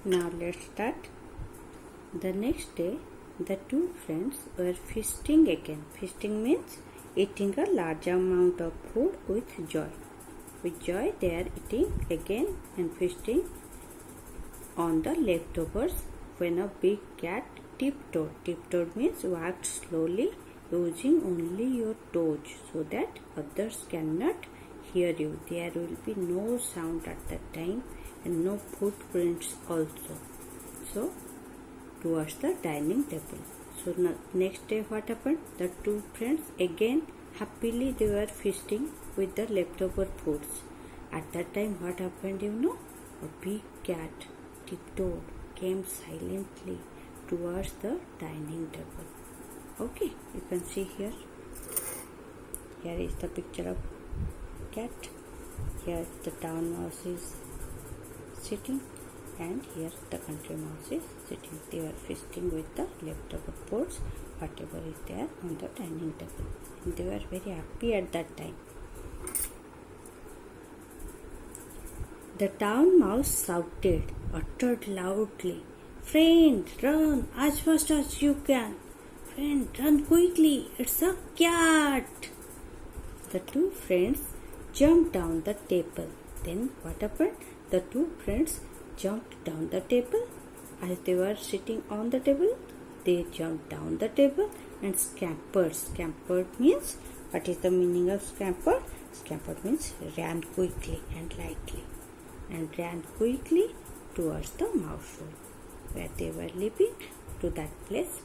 Now let's start. The next day, the two friends were feasting again. Feasting means eating a large amount of food with joy. With joy, they are eating again and feasting on the leftovers when a big cat tiptoed. Tiptoed means walked slowly using only your toes so that others cannot hear you. There will be no sound at that time and no footprints also. So, towards the dining table. So, next day what happened? The two friends again happily they were feasting with the leftover foods. At that time what happened, you know? A big cat tiptoed, came silently towards the dining table. Okay, you can see here. Here is the picture of cat. Here the town mouse is sitting, and here the country mouse is sitting. They were feasting with the leftover foods, whatever is there on the dining table. And they were very happy at that time. The town mouse shouted, uttered loudly, "Friend, run as fast as you can! Friend, run quickly! It's a cat!" The two friends jumped down the table. Then what happened? The two friends jumped down the table. As they were sitting on the table, they jumped down the table and scampered. Scampered means, what is the meaning of scampered? Scampered means ran quickly and lightly, and ran quickly towards the mouse hole where they were living. To that place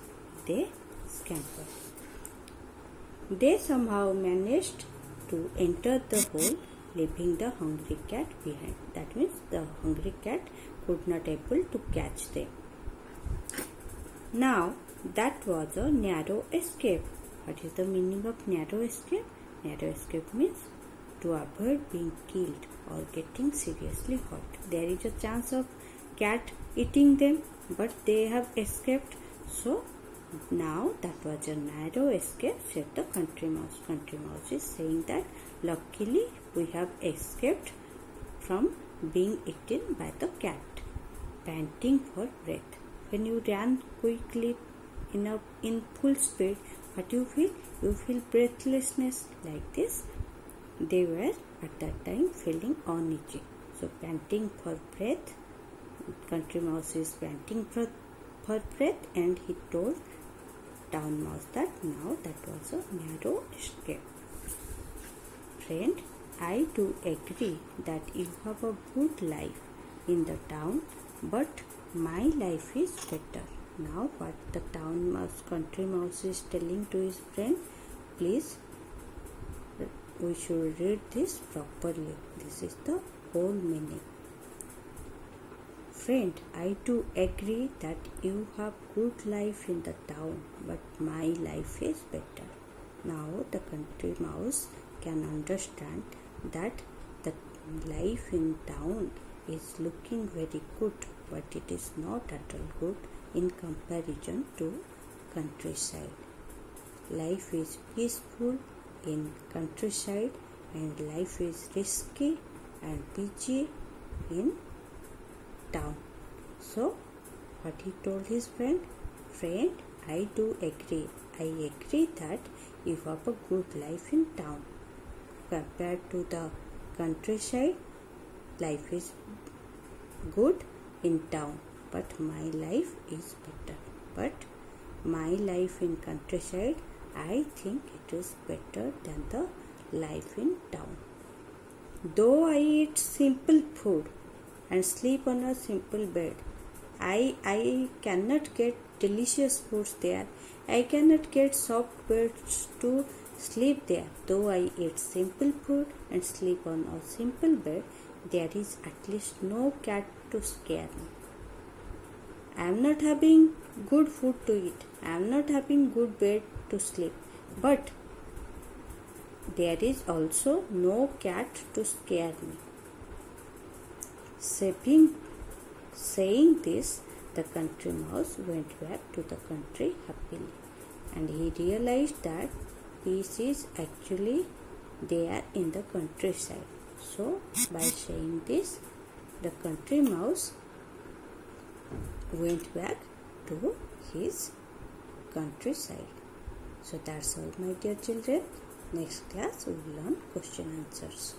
they scampered. They somehow managed to enter the hole, leaving the hungry cat behind. That means the hungry cat could not able to catch them. Now that was a narrow escape. What is the meaning of narrow escape? Narrow escape means to avoid being killed or getting seriously hurt. There is a chance of cat eating them, but they have escaped. So now that was a narrow escape, said the country mouse. Country mouse is saying that luckily we have escaped from being eaten by the cat. Panting for breath. When you ran quickly in full speed, what you feel? You feel breathlessness like this. They were at that time feeling uneasy. So panting for breath. Country mouse is panting for breath, and he told town mouse that now that was a narrow escape. Friend, I do agree that you have a good life in the town, but my life is better. Now what the town mouse, country mouse is telling to his friend, please, we should read this properly. This is the whole meaning. Friend, I do agree that you have good life in the town, but my life is better. Now the country mouse can understand that the life in town is looking very good, but it is not at all good in comparison to countryside. Life is peaceful in countryside, and life is risky and busy in town. So what he told his friend, friend, I do agree. I agree that you have a good life in town. Compared to the countryside, life is good in town, but my life is better. But my life in countryside, I think it is better than the life in town. Though I eat simple food and sleep on a simple bed, I cannot get delicious foods there. I cannot get soft beds to sleep there. Though I eat simple food and sleep on a simple bed, there is at least no cat to scare me. I am not having good food to eat. I am not having good bed to sleep. But there is also no cat to scare me. Saying this, the country mouse went back to the country happily, and he realized that peace is actually there in the countryside. So by saying this, the country mouse went back to his countryside. So that's all, my dear children. Next class we will learn question answers.